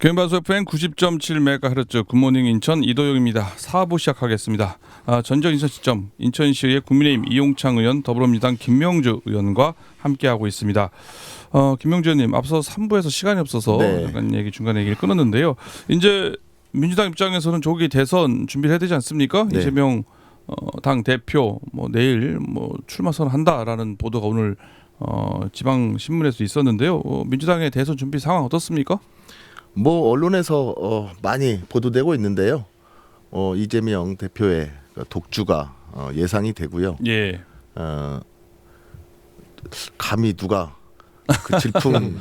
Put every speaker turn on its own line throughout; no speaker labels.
경인방송 FM 90.7MHz 굿모닝 인천 이도영입니다. 4부 시작하겠습니다. 전적 인천 시점 인천시의 국민의힘 이용창 의원, 더불어민주당 김명주 의원과 함께하고 있습니다. 김명주 의원님, 앞서 3부에서 시간이 없어서 잠깐 중간에 얘기를 끊었는데요. 이제 민주당 입장에서는 조기 대선 준비를 해야 되지 않습니까?
네.
이재명 당 대표 내일 출마 선언한다라는 보도가 오늘 지방 신문에서 있었는데요. 민주당의 대선 준비 상황 어떻습니까?
언론에서 많이 보도되고 있는데요. 이재명 대표의 독주가 예상이 되고요.
예.
감히 누가 그 질풍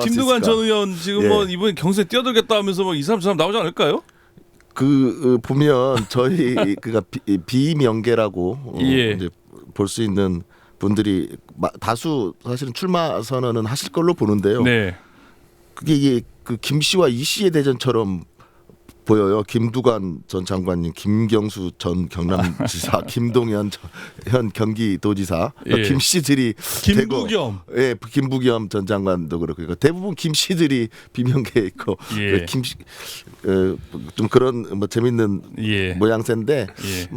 김두관 전 의원 지금 이번에 경선에 뛰어들겠다 하면서 이 사람 나오지 않을까요?
보면 저희 비명계라고 이제 볼 수 있는 분들이 다수 사실은 출마 선언은 하실 걸로 보는데요.
네.
그게 김 씨와 이 씨의 대전처럼 보여요. 김두관 전 장관님, 김경수 전 경남지사, 김동연 현 경기도지사, 김 씨들이
김부겸,
김부겸 전 장관도 그렇고, 그러니까 대부분 김 씨들이 비명계에 있고, 좀 그런 재밌는 모양새인데,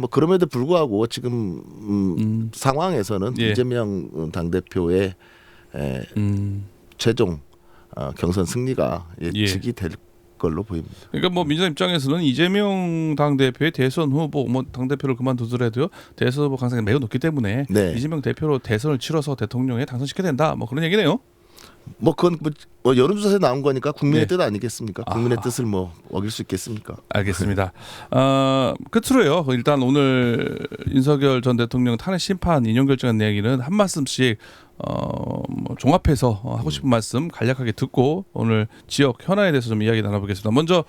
그럼에도 불구하고 지금 상황에서는 이재명 당 대표의 최종 경선 승리가 예측이 될 걸로 보입니다.
그러니까 민주당 입장에서는 이재명 당 대표의 대선 후보, 당 대표를 그만두더라도요 대선 후보 가능성이 매우 높기 때문에 이재명 대표로 대선을 치러서 대통령에 당선시켜야 된다. 그런 얘기네요.
그건 여론조사에 나온 거니까 국민의 뜻 아니겠습니까? 국민의 뜻을 어길 수 있겠습니까?
알겠습니다. 끝으로요. 일단 오늘 윤석열 전 대통령 탄핵 심판 인용 결정한 이야기는 한 말씀씩 종합해서 하고 싶은 말씀 간략하게 듣고 오늘 지역 현안에 대해서 좀 이야기 나눠보겠습니다. 먼저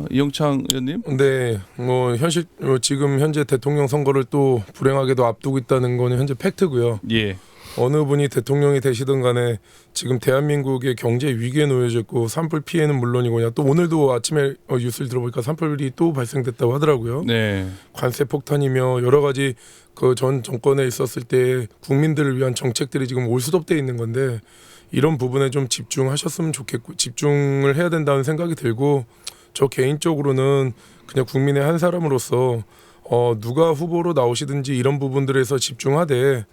이용창 의원님.
네, 지금 현재 대통령 선거를 또 불행하게도 앞두고 있다는 거는 현재 팩트고요.
예.
어느 분이 대통령이 되시든 간에 지금 대한민국의 경제 위기에 놓여져 있고 산불 피해는 물론이고 또 오늘도 아침에 뉴스를 들어보니까 산불이 또 발생됐다고 하더라고요.
네.
관세 폭탄이며 여러 가지 그 전 정권에 있었을 때 국민들을 위한 정책들이 지금 올수덥돼 있는 건데 이런 부분에 좀 집중하셨으면 좋겠고 집중을 해야 된다는 생각이 들고 저 개인적으로는 그냥 국민의 한 사람으로서 누가 후보로 나오시든지 이런 부분들에서 집중하되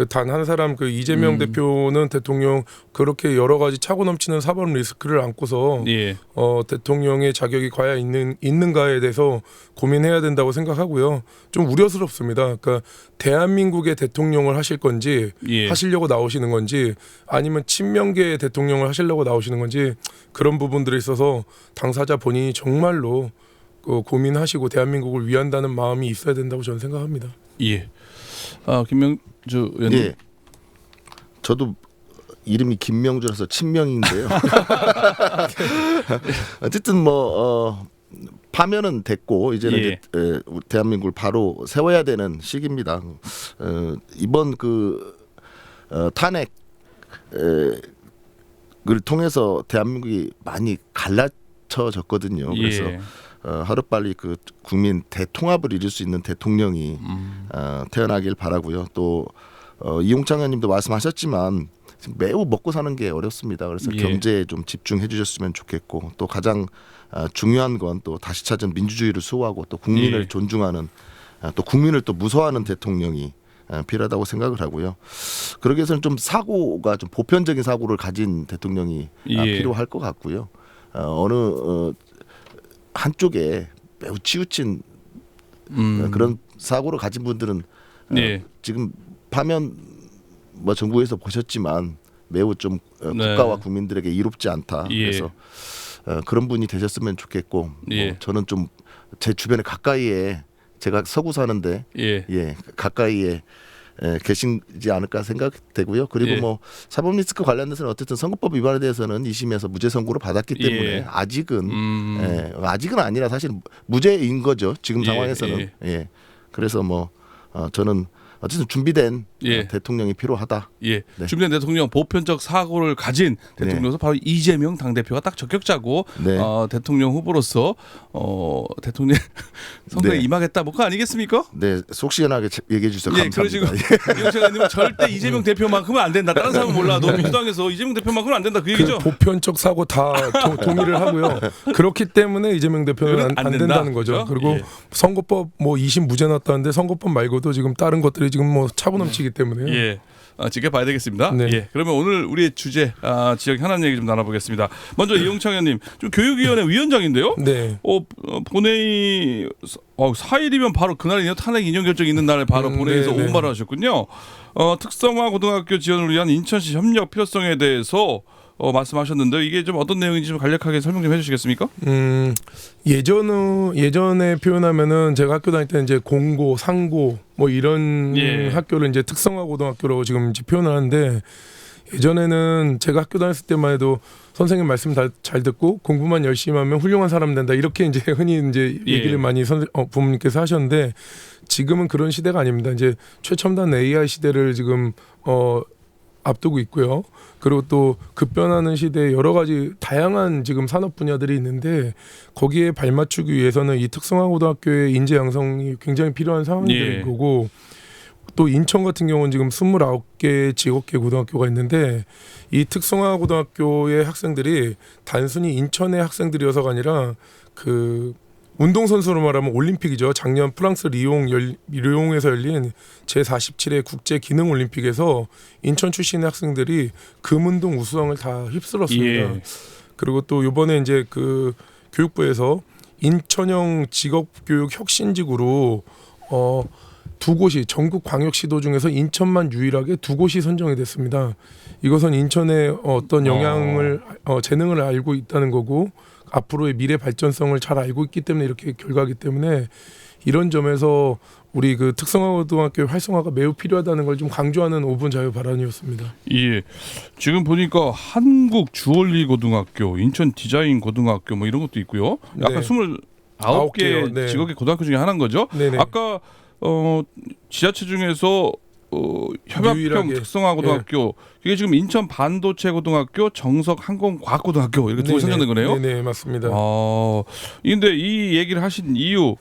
단 한 사람 이재명 대표는 대통령 그렇게 여러 가지 차고 넘치는 사법 리스크를 안고서 대통령의 자격이 과연 있는가에 대해서 고민해야 된다고 생각하고요. 좀 우려스럽습니다. 그러니까 대한민국의 대통령을 하실 건지 하시려고 나오시는 건지 아니면 친명계의 대통령을 하시려고 나오시는 건지 그런 부분들에 있어서 당사자 본인이 정말로 고민하시고 대한민국을 위한다는 마음이 있어야 된다고 저는 생각합니다.
예. 김명주 의원님.
예. 저도 이름이 김명주라서 친명인데요. 어쨌든 파면은 됐고 이제는 대한민국을 바로 세워야 되는 시기입니다. 이번 탄핵을 통해서 대한민국이 많이 갈라쳐졌거든요. 그래서 하루빨리 국민 대통합을 이룰 수 있는 대통령이 태어나길 바라고요. 또 이용창 의원님도 말씀하셨지만 매우 먹고 사는 게 어렵습니다. 그래서 경제에 좀 집중해 주셨으면 좋겠고 또 가장 중요한 건 또 다시 찾은 민주주의를 수호하고 또 국민을 존중하는 또 국민을 또 무서워하는 대통령이 필요하다고 생각을 하고요. 그러기 위해서는 좀 사고가 좀 보편적인 사고를 가진 대통령이 필요할 것 같고요. 어느 한쪽에 매우 치우친 그런 사고를 가진 분들은 지금 파면 정부에서 보셨지만 매우 좀 국가와 국민들에게 이롭지 않다. 그래서 그런 분이 되셨으면 좋겠고 저는 좀 제 주변에 가까이에 제가 서구 사는데 가까이에 계시지 않을까 생각되고요. 그리고 사법 리스크 관련돼서는 어쨌든 선거법 위반에 대해서는 2심에서 무죄 선고를 받았기 때문에 아직은 아니라 사실 무죄인 거죠. 지금 상황에서는. 그래서 저는 어쨌든 준비된
예.
대통령이 필요하다.
예.
네.
준비된 대통령 보편적 사고를 가진 대통령으로서 바로 이재명 당대표가 딱 적격자고
네.
대통령 후보로서 대통령 선거에
네.
임하겠다 뭐 그거 아니겠습니까?
네, 속 시원하게 얘기해 주셔서
예, 그러시고
감사합니다.
이용찬 의원님은 절대 이재명 대표만큼은 안 된다. 다른 사람은 몰라도 민주당에서 이재명 대표만큼은 안 된다 그 얘기죠.
그 보편적 사고 다 동의를 하고요. 그렇기 때문에 이재명 대표는 안 된다는 거죠.
그렇죠?
그리고
예.
선거법 뭐 2심 무죄 났다는데 선거법 말고도 지금 다른 것들이 지금 뭐 차고 넘치기 때문에
예. 지켜봐야 되겠습니다.
네.
예. 그러면 오늘 우리의 주제 지역 현안 얘기 좀 나눠보겠습니다. 먼저 이용창 의원님, 좀 교육위원회 위원장인데요.
네.
본회의 4일이면 바로 그날이네요. 탄핵 인용 결정이 있는 날에 바로 본회의에서
네, 네.
오분발을 하셨군요. 특성화 고등학교 지원을 위한 인천시 협력 필요성에 대해서 말씀하셨는데 이게 좀 어떤 내용인지 좀 간략하게 설명 좀 해주시겠습니까?
예전에 표현하면은 제가 학교 다닐 때 이제 공고, 상고 뭐 이런
예.
학교를 이제 특성화 고등학교라고 지금 이제 표현하는데 예전에는 제가 학교 다녔을 때만 해도 선생님 말씀 잘 듣고 공부만 열심히 하면 훌륭한 사람 된다 이렇게 이제 흔히 이제
예.
얘기를 많이 부모님께서 하셨는데 지금은 그런 시대가 아닙니다. 이제 최첨단 AI 시대를 지금 앞두고 있고요. 그리고 또 급변하는 시대에 여러 가지 다양한 지금 산업 분야들이 있는데 거기에 발맞추기 위해서는 이 특성화 고등학교의 인재 양성이 굉장히 필요한 상황이
예.
되는 거고 또 인천 같은 경우는 지금 29개 지역계 고등학교가 있는데 이 특성화 고등학교의 학생들이 단순히 인천의 학생들이어서가 아니라 그 운동선수로 말하면 올림픽이죠. 작년 프랑스 리옹에서 열린 제47회 국제기능올림픽에서 인천 출신의 학생들이 금운동 우수상을 다 휩쓸었습니다.
예.
그리고 또 이번에 이제 그 교육부에서 인천형 직업교육 혁신직으로 두 곳이 전국 광역시도 중에서 인천만 유일하게 두 곳이 선정이 됐습니다. 이것은 인천의 어떤 영향을 재능을 알고 있다는 거고 앞으로의 미래 발전성을 잘 알고 있기 때문에 이렇게 결과하기 때문에 이런 점에서 우리 그 특성화 고등학교의 활성화가 매우 필요하다는 걸 좀 강조하는 5분 자유 발언이었습니다.
예. 지금 보니까 한국 주얼리 고등학교, 인천 디자인 고등학교 뭐 이런 것도 있고요. 아까
네.
29개
개요. 네.
직업계 고등학교 중에 하나인 거죠.
네네.
아까 지자체 중에서 협약형
유일하게.
특성화 고등학교 이게 지금 인천 반도체 고등학교, 정석 항공과학 고등학교 이렇게 두 개 선정된 거네요.
네네 맞습니다.
근데 이 얘기를 하신 이유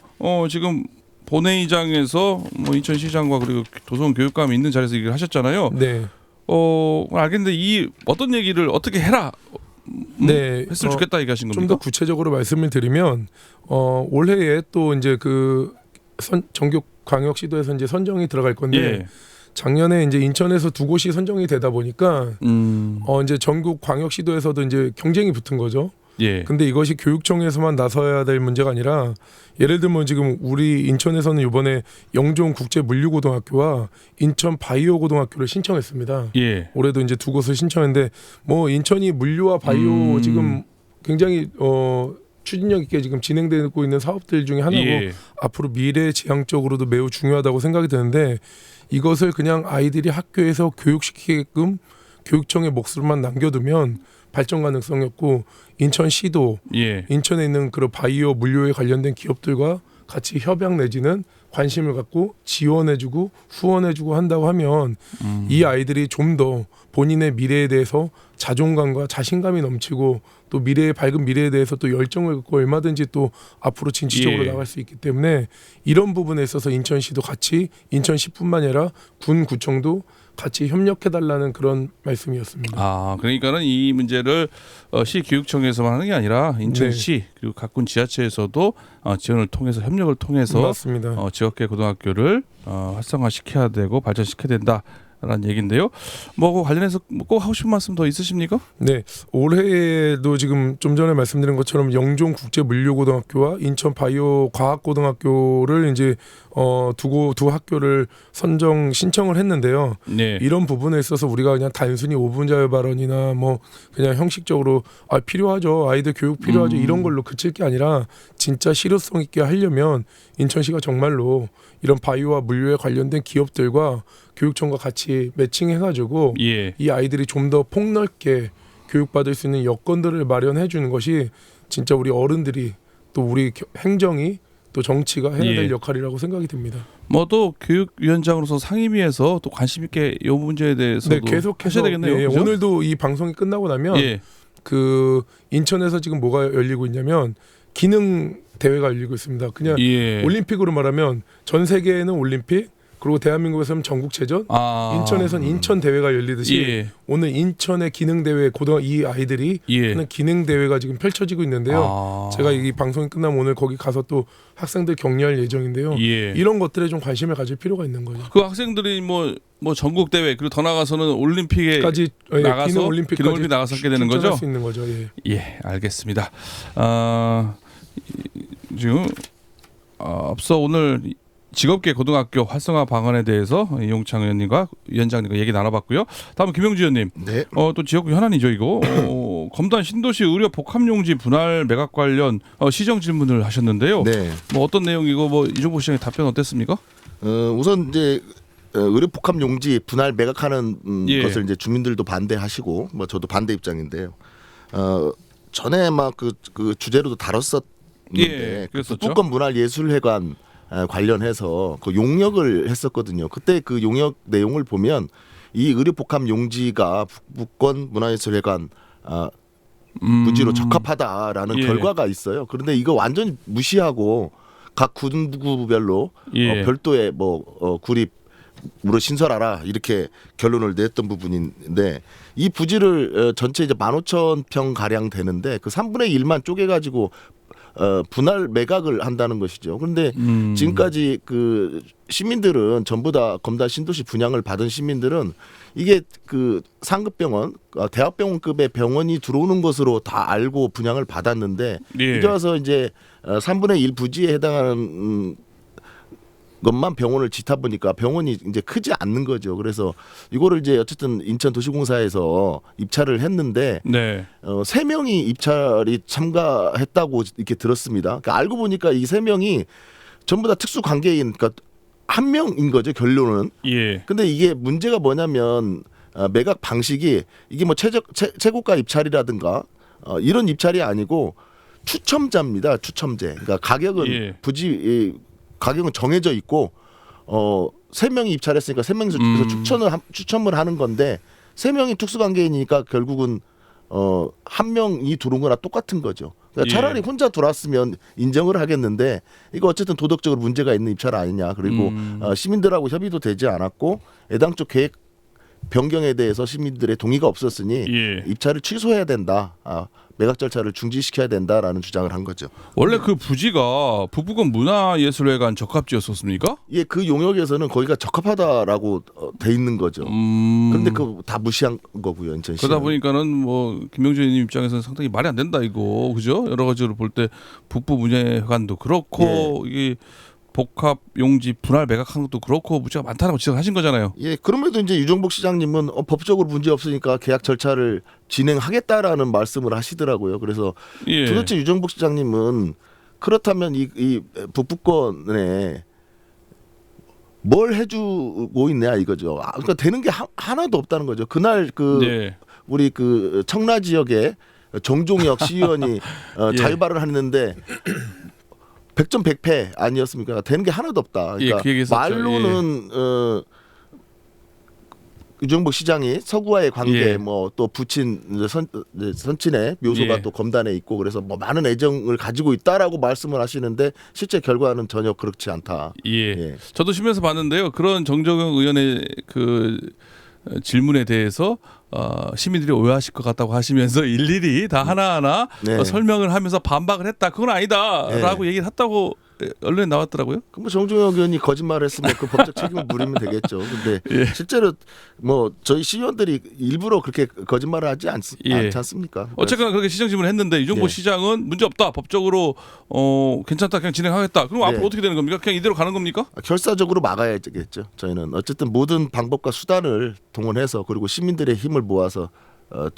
지금 본회의장에서 뭐 인천시장과 그리고 도서관 교육감이 있는 자리에서 얘기를 하셨잖아요.
네.
알겠는데 이 어떤 얘기를 어떻게 해라
네.
했으면 좋겠다 얘기하신
좀
겁니까?
더 구체적으로 말씀을 드리면 올해에 또 이제 그 전국 광역시도에서 이제 선정이 들어갈 건데
예.
작년에 이제 인천에서 두 곳이 선정이 되다 보니까 이제 전국 광역시도에서도 이제 경쟁이 붙은 거죠.
예.
근데 이것이 교육청에서만 나서야 될 문제가 아니라 예를 들면 지금 우리 인천에서는 이번에 영종 국제물류고등학교와 인천 바이오고등학교를 신청했습니다.
예.
올해도 이제 두 곳을 신청했는데 뭐 인천이 물류와 바이오 지금 굉장히 추진력 있게 지금 진행되고 있는 사업들 중에 하나고
예.
앞으로 미래지향적으로도 매우 중요하다고 생각이 드는데 이것을 그냥 아이들이 학교에서 교육시키게끔 교육청의 몫으로만 남겨두면 발전 가능성이 없고 인천시도
예.
인천에 있는 그런 바이오 물류에 관련된 기업들과 같이 협약 내지는 관심을 갖고 지원해주고 후원해주고 한다고 하면 이 아이들이 좀 더 본인의 미래에 대해서 자존감과 자신감이 넘치고 또 미래의 밝은 미래에 대해서 또 열정을 갖고 얼마든지 또 앞으로 진취적으로
예.
나갈 수 있기 때문에 이런 부분에 있어서 인천시도 같이 인천시뿐만 아니라 군구청도 같이 협력해달라는 그런 말씀이었습니다.
그러니까는 이 문제를 시교육청에서만 하는 게 아니라 인천시 그리고 각군 지자체에서도 지원을 통해서 협력을 통해서
맞습니다.
지역계 고등학교를 활성화시켜야 되고 발전시켜야 된다라는 얘기인데요. 뭐 관련해서 꼭 하고 싶은 말씀 더 있으십니까?
네, 올해에도 지금 좀 전에 말씀드린 것처럼 영종 국제물류고등학교와 인천 바이오과학고등학교를 이제 두 학교를 선정 신청을 했는데요.
네.
이런 부분에 있어서 우리가 그냥 단순히 5분 자유 발언이나 뭐 그냥 형식적으로 필요하죠. 아이들 교육 필요하죠. 이런 걸로 그칠 게 아니라 진짜 실효성 있게 하려면 인천시가 정말로 이런 바이오와 물류에 관련된 기업들과 교육청과 같이 매칭해가지고
예.
이 아이들이 좀 더 폭넓게 교육받을 수 있는 여건들을 마련해 주는 것이 진짜 우리 어른들이 또 우리 행정이 또 정치가 해야 될
예.
역할이라고 생각이 듭니다.
뭐 또 교육위원장으로서 상임위에서 또 관심 있게 이 문제에 대해서도
네, 계속해서
하셔야 되겠네요.
예,
그죠?
오늘도 이 방송이 끝나고 나면
예.
그 인천에서 지금 뭐가 열리고 있냐면 기능 대회가 열리고 있습니다. 그냥
예.
올림픽으로 말하면 전 세계에는 올림픽, 그리고 대한민국에서는 전국체전, 인천에서는 인천 대회가 열리듯이
예.
오늘 인천의 기능 대회 이 아이들이
예.
하는 기능 대회가 지금 펼쳐지고 있는데요. 제가 이 방송이 끝나면 오늘 거기 가서 또 학생들 격려할 예정인데요.
예.
이런 것들에 좀 관심을 가질 필요가 있는 거죠.
그 학생들이 뭐 전국 대회 그리고 더 나가서는 올림픽에 나가서
기능 올림픽까지
나가서 하게 되는 거죠.
출전할 수 있는 거죠. 예.
예, 알겠습니다. 지금 앞서 오늘 직업계 고등학교 활성화 방안에 대해서 이용창 의원님과 위원장님과 얘기 나눠봤고요. 다음은 김영주 의원님.
네.
또 지역구 현안이죠 이거. 검단 신도시 의료 복합용지 분할 매각 관련 시정 질문을 하셨는데요.
네.
뭐 어떤 내용이고 뭐 이종보 시장의 답변 어땠습니까?
우선 이제 의료 복합 용지 분할 매각하는
예.
것을 이제 주민들도 반대하시고 뭐 저도 반대 입장인데요. 전에 막 그 주제로도 다뤘었는데
예,
그
그랬었죠.
북부권 문화예술회관 관련해서 그 용역을 했었거든요. 그때 그 용역 내용을 보면 이 의료 복합 용지가 북부권 문화예술회관 부지로 적합하다라는
예.
결과가 있어요. 그런데 이거 완전히 무시하고 각 군구별로
예.
별도의 구립으로 신설하라 이렇게 결론을 냈던 부분인데 이 부지를 전체 이제 15,000평 가량 되는데 그 3분의 1만 쪼개가지고 분할 매각을 한다는 것이죠. 그런데 지금까지 그 시민들은 전부 다 검단 신도시 분양을 받은 시민들은 이게 그 상급병원, 대학병원급의 병원이 들어오는 것으로 다 알고 분양을 받았는데
예.
이제 와서 이제 3분의 1 부지에 해당하는 것만 병원을 짓다 보니까 병원이 이제 크지 않는 거죠. 그래서 이거를 이제 어쨌든 인천도시공사에서 입찰을 했는데
네.
3명이 입찰이 참가했다고 이렇게 들었습니다. 그러니까 알고 보니까 이 3명이 전부 다 특수 관계인, 그러니까 한 명인 거죠 결론은.
예.
근데 이게 문제가 뭐냐면 매각 방식이 이게 뭐 최고가 입찰이라든가 이런 입찰이 아니고 추첨자입니다. 추첨제. 그러니까 가격은
예.
가격은 정해져 있고 3명이 입찰했으니까 3명에서 추첨을 하는 건데 3명이 특수관계이니까 결국은 한 명이 들어온 거나 똑같은 거죠. 그러니까
예.
차라리 혼자 들어왔으면 인정을 하겠는데 이거 어쨌든 도덕적으로 문제가 있는 입찰 아니냐. 그리고 시민들하고 협의도 되지 않았고 애당초 계획 변경에 대해서 시민들의 동의가 없었으니
예.
입찰을 취소해야 된다. 매각 절차를 중지시켜야 된다라는 주장을 한 거죠.
원래 그 부지가 북부권 문화예술회관 적합지였었습니까?
예, 그 용역에서는 거기가 적합하다라고 돼 있는 거죠. 그런데 그거 다 무시한 거고요, 인천시.
그러다 보니까는 뭐 김명주 의원님 입장에서는 상당히 말이 안 된다 이거, 그죠? 여러 가지로 볼 때 북부 문예회관도 그렇고 이게 복합 용지 분할 매각하는 것도 그렇고 문제가 많다라고 지적하신 거잖아요.
예, 그럼에도 이제 유정복 시장님은 법적으로 문제 없으니까 계약 절차를 진행하겠다라는 말씀을 하시더라고요. 그래서
예.
도대체 유정복 시장님은 그렇다면 이 북부권에 뭘 해주고 있냐 이거죠. 그러니까 되는 게 하나도 없다는 거죠. 그날
네.
우리 그 청라 지역에 정종혁 시의원이
예.
자유발언을 했는데 100점 100패 아니었습니까? 되는 게 하나도 없다. 그러니까
그 얘기했었죠.
말로는 유정복 시장이 서구와의 관계, 뭐 또 부친 선친의 묘소가 또 검단에 있고 그래서 뭐 많은 애정을 가지고 있다라고 말씀을 하시는데 실제 결과는 전혀 그렇지 않다.
예. 저도 쉬면서 봤는데요. 그런 정정영 의원의 그 질문에 대해서 시민들이 오해하실 것 같다고 하시면서 일일이 다 하나하나 설명을 하면서 반박을 했다. 그건 아니다라고 얘기를 했다고 언론에 나왔더라고요.
그럼 정종혁 의원이 거짓말을 했으면 그 법적 책임을 물으면 되겠죠. 근데 실제로 뭐 저희 시의원들이 일부러 그렇게 거짓말을 하지 않지 않습니까?
어쨌거나 그렇게 시정 질문을 했는데 이종보 시장은 문제 없다. 법적으로 괜찮다. 그냥 진행하겠다. 그럼 앞으로 어떻게 되는 겁니까? 그냥 이대로 가는 겁니까?
결사적으로 막아야겠죠. 저희는 어쨌든 모든 방법과 수단을 동원해서 그리고 시민들의 힘을 모아서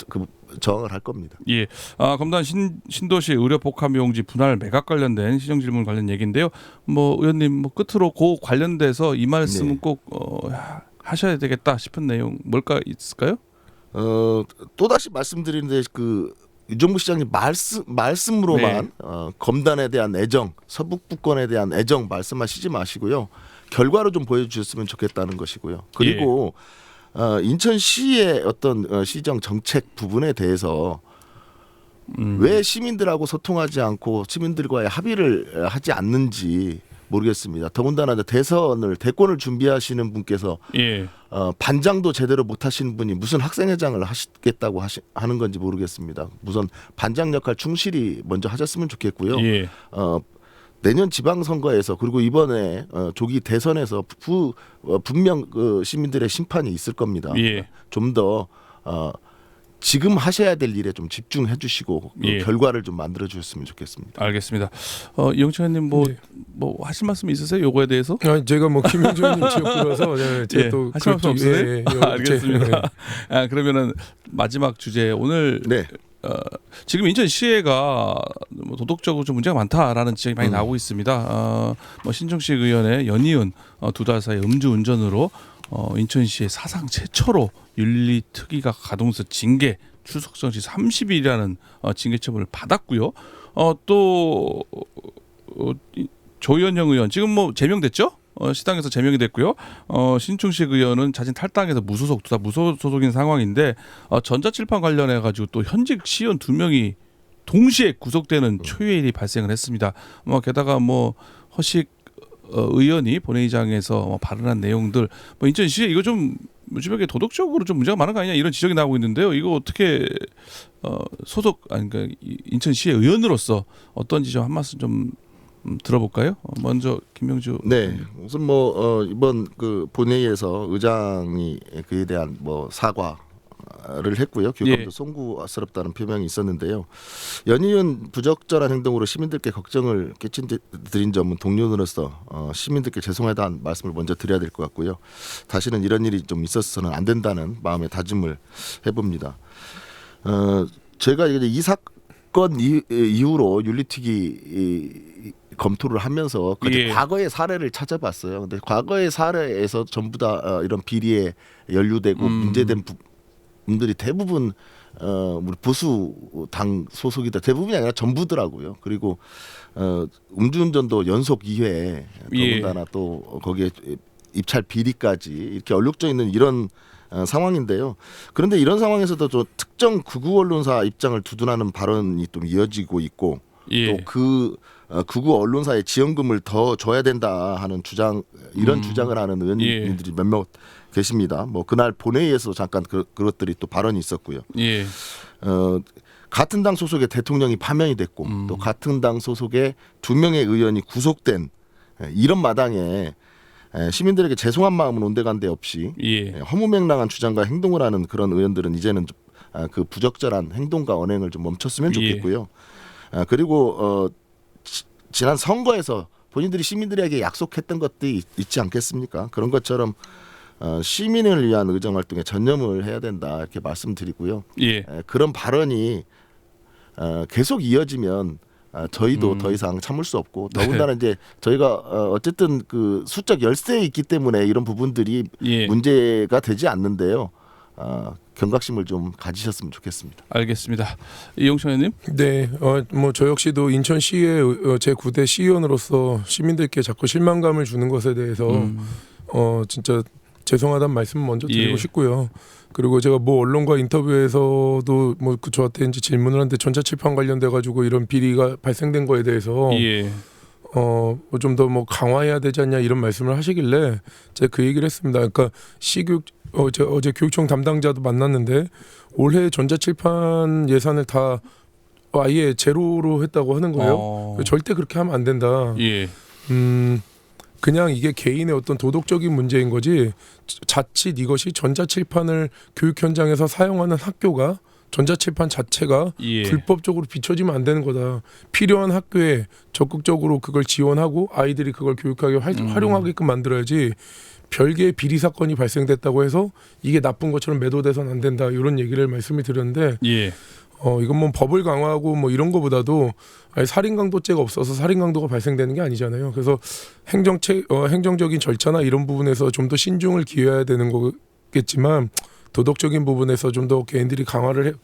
그 저항을 할 겁니다.
예, 검단 신도시 의료 복합용지 분할 매각 관련된 시정 질문 관련 얘기인데요. 뭐 의원님 뭐 끝으로 그 관련돼서 이 말씀은 꼭 하셔야 되겠다 싶은 내용 뭘까 있을까요?
또 다시 말씀드리는데 그 유정부 시장님 말씀으로만 검단에 대한 애정, 서북부권에 대한 애정 말씀하시지 마시고요. 결과로 좀 보여주셨으면 좋겠다는 것이고요. 그리고 인천시의 어떤 시정 정책 부분에 대해서 왜 시민들하고 소통하지 않고 시민들과의 합의를 하지 않는지 모르겠습니다. 더군다나 대권을 준비하시는 분께서 반장도 제대로 못하시는 분이 무슨 학생회장을 하시겠다고 하는 건지 모르겠습니다. 우선 반장 역할 충실히 먼저 하셨으면 좋겠고요. 내년 지방선거에서 그리고 이번에 조기 대선에서 분명 시민들의 심판이 있을 겁니다. 좀 더 지금 하셔야 될 일에 좀 집중해 주시고 결과를 좀 만들어 주셨으면 좋겠습니다.
알겠습니다. 이용찬 의원님 뭐 하실 말씀 있으세요? 요거에 대해서?
제가 뭐 김명주 의원님 지역구라서 제가 또
하실 말씀 없으세요? 알겠습니다. 그러면은 마지막 주제 오늘 지금 인천시의회가 도덕적으로 좀 문제가 많다라는 지적이 많이 나오고 있습니다. 신종식 의원의 연이은 2달 사이 음주운전으로 인천시의 사상 최초로 윤리특위가 가동해서 징계 출석정지 30일이라는 징계처분을 받았고요. 또 조현영 의원 지금 뭐 제명됐죠? 시당에서 제명이 됐고요. 신충식 의원은 자진 탈당해서 무소속인 상황인데 전자칠판 관련해 가지고 또 현직 시의원 2명이 동시에 구속되는 초유의 일이 발생을 했습니다. 게다가 허식 의원이 본회의장에서 발언한 내용들 인천시에 이거 좀 무지하게 도덕적으로 좀 문제가 많은 거 아니냐 이런 지적이 나오고 있는데요. 이거 어떻게 그러니까 인천시의 의원으로서 어떤지 좀 한 말씀 좀 들어볼까요? 먼저 김명주.
네, 우선 이번 그 본회의에서 의장이 그에 대한 사과를 했고요. 교감도 송구스럽다는 표명이 있었는데요. 연이은 부적절한 행동으로 시민들께 걱정을 끼쳐드린 점은 동료로서 시민들께 죄송하다는 말씀을 먼저 드려야 될 것 같고요. 다시는 이런 일이 좀 있어서는 안 된다는 마음의 다짐을 해봅니다. 제가 이 사건 이후로 윤리특위 검토를 하면서 과거의 사례를 찾아봤어요. 근데 과거의 사례에서 전부 다 이런 비리에 연루되고 문제된 분들이 대부분 우리 보수 당 소속이다. 대부분이 아니라 전부더라고요. 그리고 음주운전도 연속 2회 더군다나 또 거기에 입찰 비리까지 이렇게 얼룩져 있는 이런 상황인데요. 그런데 이런 상황에서도 좀 특정 극우 언론사 입장을 두둔하는 발언이 좀 이어지고 있고 또 그 극우 언론사에 지원금을 더 줘야 된다 하는 이런 주장을 하는 의원님들이 몇몇 계십니다. 그날 본회의에서 잠깐 그것들이 또 발언이 있었고요. 같은 당 소속의 대통령이 파면이 됐고 또 같은 당 소속의 2명의 의원이 구속된 이런 마당에 시민들에게 죄송한 마음은 온데간데 없이 허무맹랑한 주장과 행동을 하는 그런 의원들은 이제는 그 부적절한 행동과 언행을 좀 멈췄으면 좋겠고요. 그리고 지난 선거에서 본인들이 시민들에게 약속했던 것들이 있지 않겠습니까? 그런 것처럼 시민을 위한 의정활동에 전념을 해야 된다 이렇게 말씀드리고요. 그런 발언이 계속 이어지면 저희도 더 이상 참을 수 없고 더군다나 이제 저희가 어쨌든 그 수적 열세에 있기 때문에 이런 부분들이 문제가 되지 않는데요. 경각심을 좀 가지셨으면 좋겠습니다.
알겠습니다. 이용찬 의원님.
네, 저 역시도 인천시의 제9대 시의원으로서 시민들께 자꾸 실망감을 주는 것에 대해서 진짜 죄송하다는 말씀 먼저 드리고 싶고요. 그리고 제가 언론과 인터뷰에서도 저한테 이제 질문을 하는데 전자칠판 관련돼 가지고 이런 비리가 발생된 거에 대해서 좀 더 강화해야 되지 않냐 이런 말씀을 하시길래 제가 그 얘기를 했습니다. 그러니까 시교육 어제 교육청 담당자도 만났는데 올해 전자칠판 예산을 다 아예 제로로 했다고 하는 거예요. 절대 그렇게 하면 안 된다. 그냥 이게 개인의 어떤 도덕적인 문제인 거지 자칫 이것이 전자칠판을 교육 현장에서 사용하는 학교가 전자칠판 자체가 불법적으로 비춰지면 안 되는 거다. 필요한 학교에 적극적으로 그걸 지원하고 아이들이 그걸 교육하게 활용하게끔 만들어야지 별개의 비리 사건이 발생됐다고 해서 이게 나쁜 것처럼 매도돼서는 안 된다. 이런 얘기를 말씀을 드렸는데 이건 법을 강화하고 이런 거보다도 살인 강도죄가 없어서 살인 강도가 발생되는 게 아니잖아요. 그래서 행정적인 절차나 이런 부분에서 좀 더 신중을 기해야 되는 거겠지만 도덕적인 부분에서 좀 더 개인들이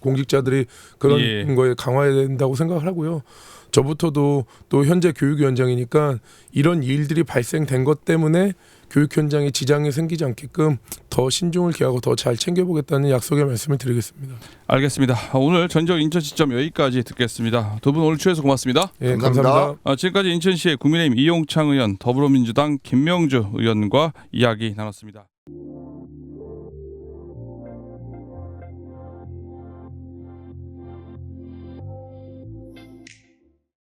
공직자들이 그런
예.
거에 강화해야 된다고 생각을 하고요. 저부터도 또 현재 교육위원장이니까 이런 일들이 발생된 것 때문에 교육 현장에 지장이 생기지 않게끔 더 신중을 기하고 더 잘 챙겨보겠다는 약속의 말씀을 드리겠습니다.
알겠습니다. 오늘 전적 인천 시점 여기까지 듣겠습니다. 두 분 오늘 취해서 고맙습니다.
예,
감사합니다.
감사합니다.
지금까지 인천시의 국민의힘 이용창 의원, 더불어민주당 김명주 의원과 이야기 나눴습니다.